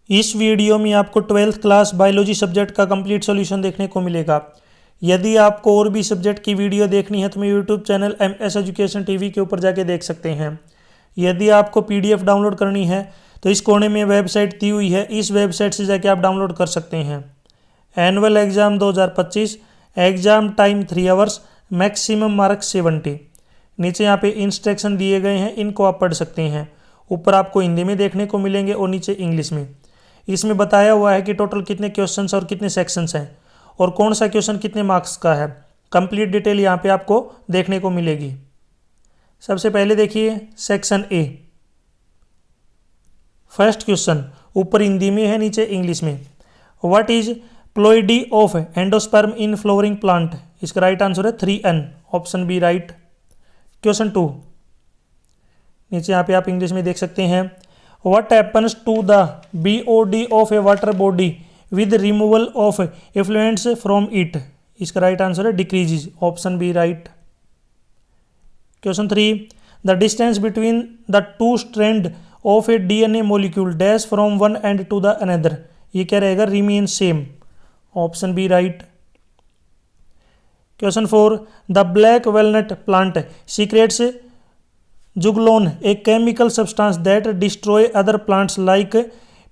इस वीडियो में आपको 12th क्लास बायोलॉजी सब्जेक्ट का कंप्लीट सॉल्यूशन देखने को मिलेगा। यदि आपको और भी सब्जेक्ट की वीडियो देखनी है तो मैं YouTube channel MS education TV के ऊपर जाके देख सकते हैं। यदि आपको PDF डाउनलोड करनी है तो इस कोने में वेबसाइट दी हुई है, इस वेबसाइट से जाके आप डाउनलोड कर सकते हैं। Annual exam 2025, exam time 3 hours, maximum marks 70। नीचे यहाँ पे इंस्ट्रक्शन दिए गए हैं, इनको आप पढ़ सकते हैं। ऊपर आपको हिंदी में देखने को मिलेंगे और नीचे इंग्लिश में। इसमें बताया हुआ है कि टोटल कितने क्वेश्चंस और कितने सेक्शंस हैं और कौन सा क्वेश्चन कितने मार्क्स का है। कंप्लीट डिटेल यहाँ पे आपको देखने को मिलेगी। सबसे पहले देखिए सेक्शन ए, फर्स्ट क्वेश्चन ऊपर हिंदी में है, नीचे इंग्लिश में। What is ploidy of endosperm in flowering plant? इसका राइट आंसर है 3N, option B right. Question 2, नीचे यहाँ पे आप इंग्लिश में देख सकते हैं। What happens to the BOD of a water body with removal of effluents from it? इसका राइट आंसर है decreases, option B right. Question 3, the distance between the two strand of a DNA molecule dash from one end to the another, ये क्या रहेगा? Remain same, option B right. Question 4, the black walnut plant secretes juglone, a chemical substance that destroy other plants like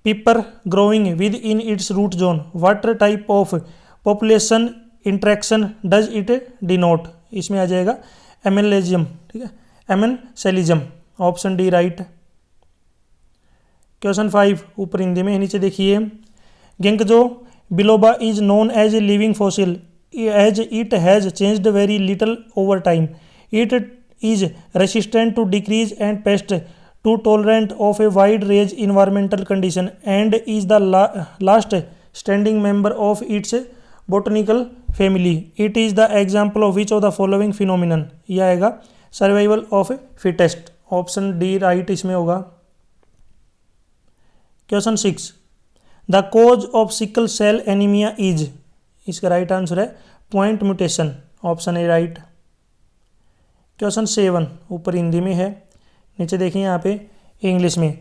pepper growing within its root zone. What type of population interaction does it denote? इसमें आ जाएगा एमेलेजियम, ठीक है, amensalism, option D right. Question 5 ऊपर हिंदी में, नीचे देखिए। Ginkgo biloba is known as a living fossil as it has changed very little over time. It is resistant to decrease and pest to tolerant of a wide range environmental condition and is the last standing member of its botanical family. It is the example of which of the following phenomenon? यह आएगा survival of fittest, option D right इसमें होगा। Question 6, the cause of sickle cell anaemia is, इसका right answer है point mutation, option A right. Question 7 ऊपर हिंदी में है, नीचे देखिए यहाँ पे इंग्लिश में।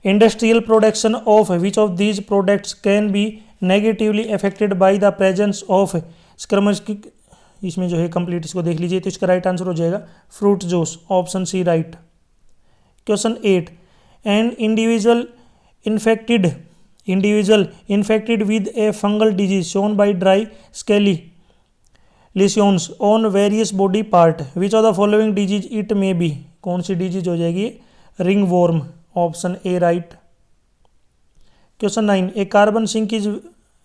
Industrial production of which of these products can be negatively affected by the presence of स्क्रमस्किक, इसमें जो है कंप्लीट इसको देख लीजिए तो इसका राइट आंसर हो जाएगा fruit juice, option C right. Question 8, an individual infected with a fungal disease shown by dry scaly lesions on various body part, which of the following disease it may be? कौन सी disease हो जाएगी? Ringworm, option A right. Question 9, a carbon sink is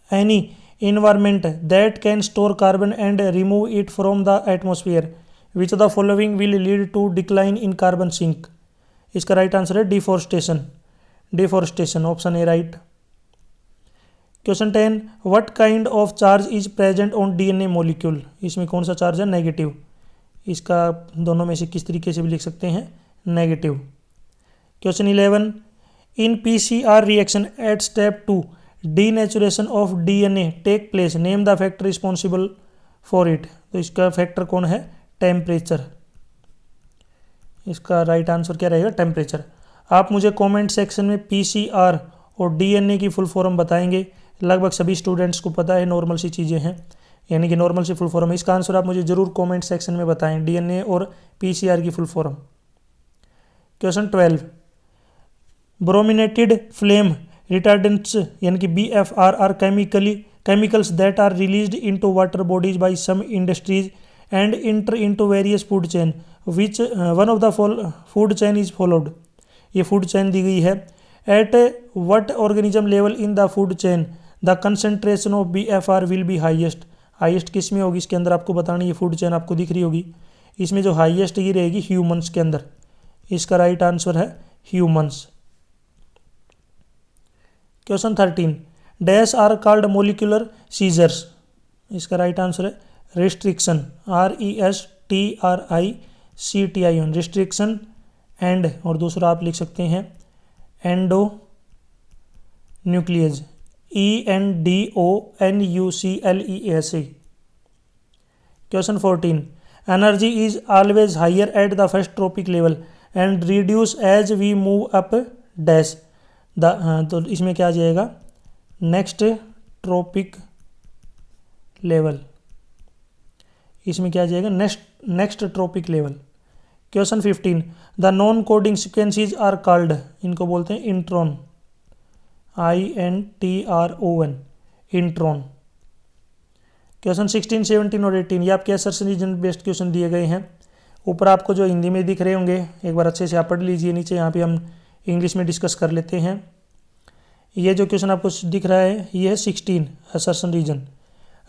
any environment that can store carbon and remove it from the atmosphere, which of the following will lead to decline in carbon sink? इसका right answer है deforestation, option A right. Question 10, what kind of charge is present on DNA molecule? इसमें कौन सा charge है? Negative. इसका दोनों में से किस तरीके से भी लिख सकते हैं? Negative. Question 11, in PCR reaction at step 2 denaturation of DNA take place, name the factor responsible for it. तो इसका फैक्टर कौन है? टेम्परेचर। इसका राइट आंसर क्या रहेगा? टेम्परेचर। आप मुझे कॉमेंट सेक्शन में PCR और DNA की फुल फॉर्म बताएंगे। लगभग सभी स्टूडेंट्स को पता है, नॉर्मल सी चीज़ें हैं, यानी कि नॉर्मल सी फुल फॉर्म है। इसका आंसर आप मुझे ज़रूर कमेंट सेक्शन में बताएं, DNA और PCR की full form. Question 12, brominated flame retardants यानी कि BFR are chemicals that are released into water bodies by some industries and enter into various food chain, which one of the food chain is followed. ये food chain दी गई है। At what organism level in the food chain the concentration of BFR will be highest किस में होगी? इसके अंदर आपको बतानी, ये फूड चेन आपको दिख रही होगी, इसमें जो हाईएस्ट ये रहेगी ह्यूमंस के अंदर। इसका राइट आंसर है humans. Question 13, dash are called molecular scissors. इसका राइट आंसर है रिस्ट्रिक्शन, RESTRICTION, रिस्ट्रिक्शन एंड, और दूसरा आप लिख सकते हैं endonuclease, ENDONUCLEAS। Question 14, energy is always higher at the first trophic level and reduce as we move up dash. तो इसमें क्या आ जाएगा, नेक्स्ट ट्रॉपिक लेवल, इसमें क्या आ जाएगा, next trophic level. Question 15, the non coding sequences are called, इनको बोलते हैं इंट्रॉन, INTRON, इंट्रॉन। क्वेश्चन 16, 17 और 18 ये आपके असर्शन रीजन बेस्ड क्वेश्चन दिए गए हैं। ऊपर आपको जो हिंदी में दिख रहे होंगे एक बार अच्छे से आप पढ़ लीजिए, नीचे यहाँ पे हम इंग्लिश में डिस्कस कर लेते हैं। ये जो क्वेश्चन आपको दिख रहा है ये है 16 असर्शन रीजन।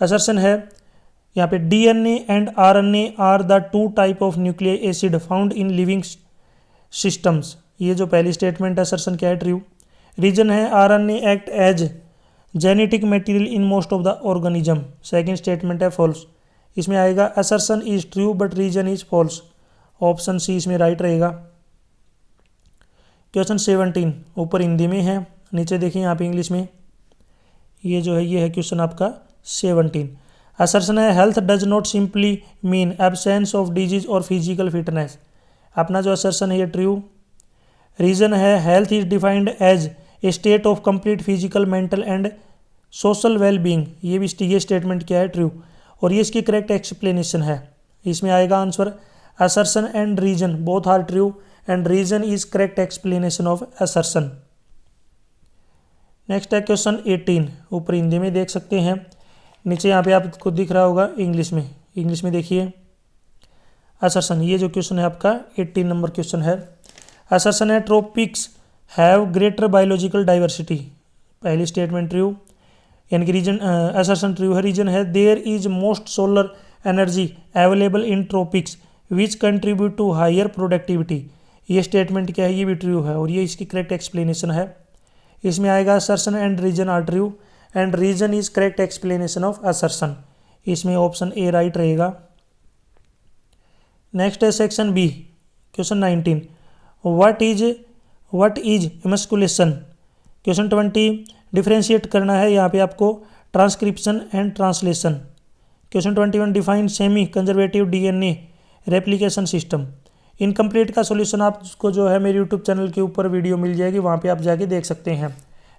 असर्शन है यहाँ पे DNA and RNA are the two type of nucleic acid found in living systems. ये जो पहली स्टेटमेंट असर्शन क्या है, ट्रू। रीजन है RNA act as genetic material in most of the organism. Second statement है फॉल्स। इसमें आएगा assertion is true but reason is false. Option C इसमें राइट रहेगा। क्वेश्चन 17 ऊपर हिंदी में है, नीचे देखिए यहाँ पे इंग्लिश में। ये जो है ये है क्वेश्चन आपका 17। असर्शन है health does not simply mean absence of disease और फिजिकल फिटनेस। अपना जो असर्शन है ये ट्रू। रीजन है health is defined as a state of complete physical mental and social well being. ये स्टेटमेंट क्या है, ट्रू। और ये इसकी करेक्ट एक्सप्लेनेशन है। इसमें आएगा answer assertion and reason both are true and reason is correct explanation of assertion. Next है क्वेश्चन 18 ऊपर हिंदी में देख सकते हैं, नीचे यहाँ पे आपको दिख रहा होगा इंग्लिश में देखिए असर्शन। ये जो क्वेश्चन है आपका 18 नंबर क्वेश्चन है। असर्शन है tropics have greater biological diversity. पहली स्टेटमेंट ट्रू, यानी कि रीजन असर्शन ट्रू है। रीजन है there is most solar energy available in tropics which contribute to higher productivity. ये स्टेटमेंट क्या है, ये भी ट्रू है और ये इसकी करेक्ट एक्सप्लेनेशन है। इसमें आएगा assertion and reason are true and reason is correct explanation of assertion. इसमें ऑप्शन ए राइट रहेगा। नेक्स्ट है section B question 19, what is emasculation. Question 20 differentiate करना है यहाँ पे आपको transcription and translation. Question 21 define semi conservative DNA replication system. Incomplete का solution आपको जो है मेरे यूट्यूब चैनल के ऊपर वीडियो मिल जाएगी, वहाँ पे आप जाके देख सकते हैं,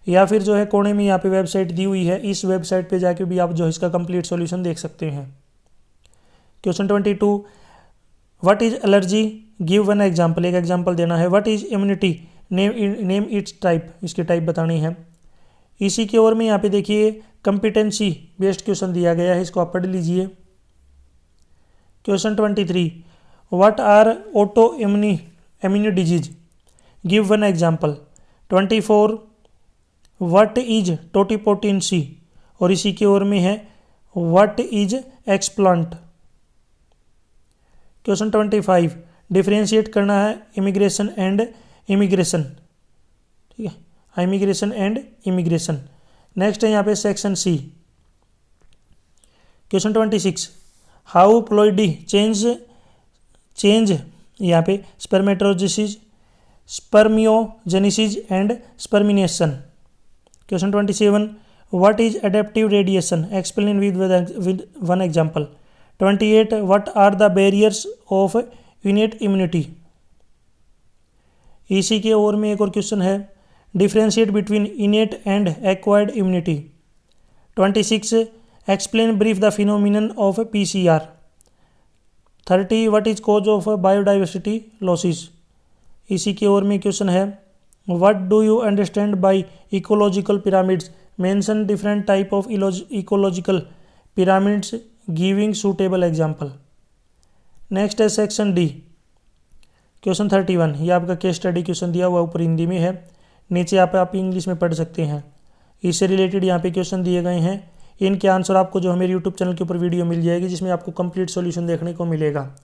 या फिर जो है कोने में यहाँ पे वेबसाइट दी हुई है, इस वेबसाइट पे जाके भी आप जो है इसका कंप्लीट सॉल्यूशन देख सकते हैं। Question 22 what is allergy, give one example, एक एग्जाम्पल देना है। What is immunity, name it's type, इसकी टाइप बतानी है। इसी की ओर में यहाँ पे देखिए कंपिटेंसी बेस्ड क्वेश्चन दिया गया है, इसको आप पढ़ लीजिए। Question 23 what are autoimmune disease, give one example. 24 what is totipotency, और इसी की ओर में है what is explant. Question 25 differentiate करना है इमिग्रेशन एंड इमिग्रेशन, ठीक है, इमिग्रेशन एंड इमिग्रेशन। नेक्स्ट है यहाँ पे section C question 26 how ploidy change यहाँ पे spermatogenesis, spermiogenesis and spermiation. Question 27 what is adaptive radiation, explain with one example. 28 what are the barriers of innate immunity. इसी के ओर में एक और क्वेश्चन है differentiate between innate and acquired immunity. 26 explain brief the phenomenon of PCR। 30 what is cause of biodiversity losses. इसी की ओर में क्वेश्चन है what do you understand bye ecological pyramids, mention different type of ecological pyramids giving suitable example. Next है section D question 31, ये आपका case study question दिया हुआ ऊपर हिंदी में है, नीचे आप इंग्लिश में पढ़ सकते हैं। इससे रिलेटेड यहाँ पे क्वेश्चन दिए गए हैं, इनके आंसर आपको जो है मेरे यूट्यूब चैनल के ऊपर वीडियो मिल जाएगी जिसमें आपको कंप्लीट सॉल्यूशन देखने को मिलेगा,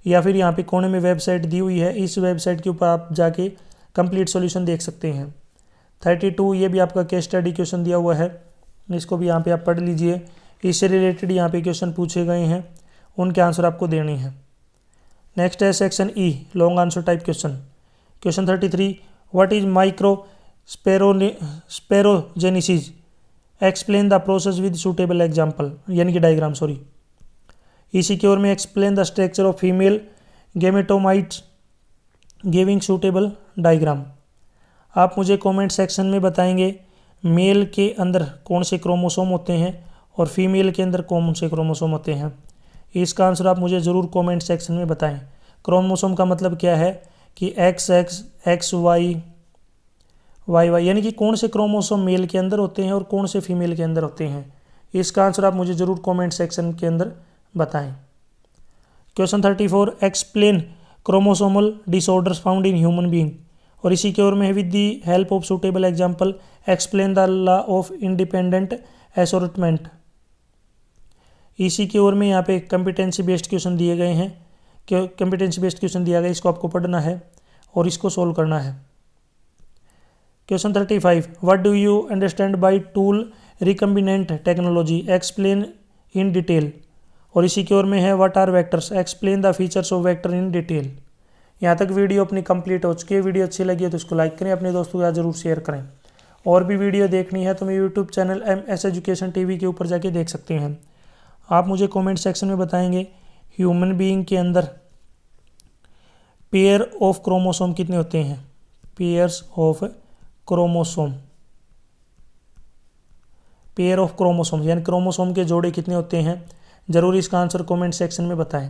या फिर यहाँ पे कोने में वेबसाइट दी हुई है, इस वेबसाइट के ऊपर आप जाके कंप्लीट सॉल्यूशन देख सकते हैं। 32 ये भी आपका केस स्टडी क्वेश्चन दिया हुआ है, इसको भी यहाँ पे आप पढ़ लीजिए। इससे रिलेटेड यहाँ पे क्वेश्चन पूछे गए हैं, उनके आंसर आपको देने हैं। नेक्स्ट है section E long answer type question. Question 33 what is microsporogenesis, explain the process with suitable example, यानी कि डायग्राम सॉरी। इसी की ओर में explain the structure of female gametophytes giving suitable diagram. आप मुझे कमेंट सेक्शन में बताएंगे मेल के अंदर कौन से क्रोमोसोम होते हैं और फीमेल के अंदर कौन से क्रोमोसोम होते हैं। इसका आंसर आप मुझे ज़रूर कमेंट सेक्शन में बताएं। क्रोमोसोम का मतलब क्या है कि X X, X Y, Y Y, यानी कि कौन से क्रोमोसोम मेल के अंदर होते हैं और कौन से फीमेल के अंदर होते हैं। इसका आंसर आप मुझे ज़रूर कमेंट सेक्शन के अंदर बताएं। Question 34, explain chromosomal disorders found in human being. और इसी की ओर में है with the help of suitable example explain the law of independent assortment. इसी की ओर में यहाँ पे कॉम्पिटेंसी बेस्ड क्वेश्चन दिए गए हैं। कॉम्पिटेंसी बेस्ड क्वेश्चन दिया गया, इसको आपको पढ़ना है और इसको सोल्व करना है। Question 35, what do you understand by tool recombinant technology, explain in detail. और इसी की ओर में है what are vectors, explain the features of vector in detail. यहाँ तक वीडियो अपनी कंप्लीट हो चुकी है। वीडियो अच्छी लगी है तो इसको लाइक करें, अपने दोस्तों के साथ जरूर शेयर करें। और भी वीडियो देखनी है तो मैं YouTube channel MS education TV के ऊपर जाके देख सकते हैं। आप मुझे कमेंट सेक्शन में बताएंगे ह्यूमन बीइंग के अंदर पेयर ऑफ क्रोमोसोम कितने होते हैं। Pairs of chromosome, pair of chromosome यानी क्रोमोसोम के जोड़े कितने होते हैं, ज़रूर इसका आंसर कमेंट सेक्शन में बताएं।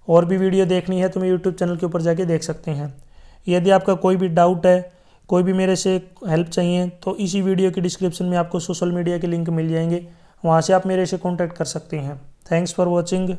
और भी वीडियो देखनी है तो मैं यूट्यूब चैनल के ऊपर जाके देख सकते हैं। यदि आपका कोई भी डाउट है, कोई भी मेरे से हेल्प चाहिए तो इसी वीडियो की डिस्क्रिप्शन में आपको सोशल मीडिया के लिंक मिल जाएंगे, वहाँ से आप मेरे से कॉन्टैक्ट कर सकते हैं। Thanks for watching.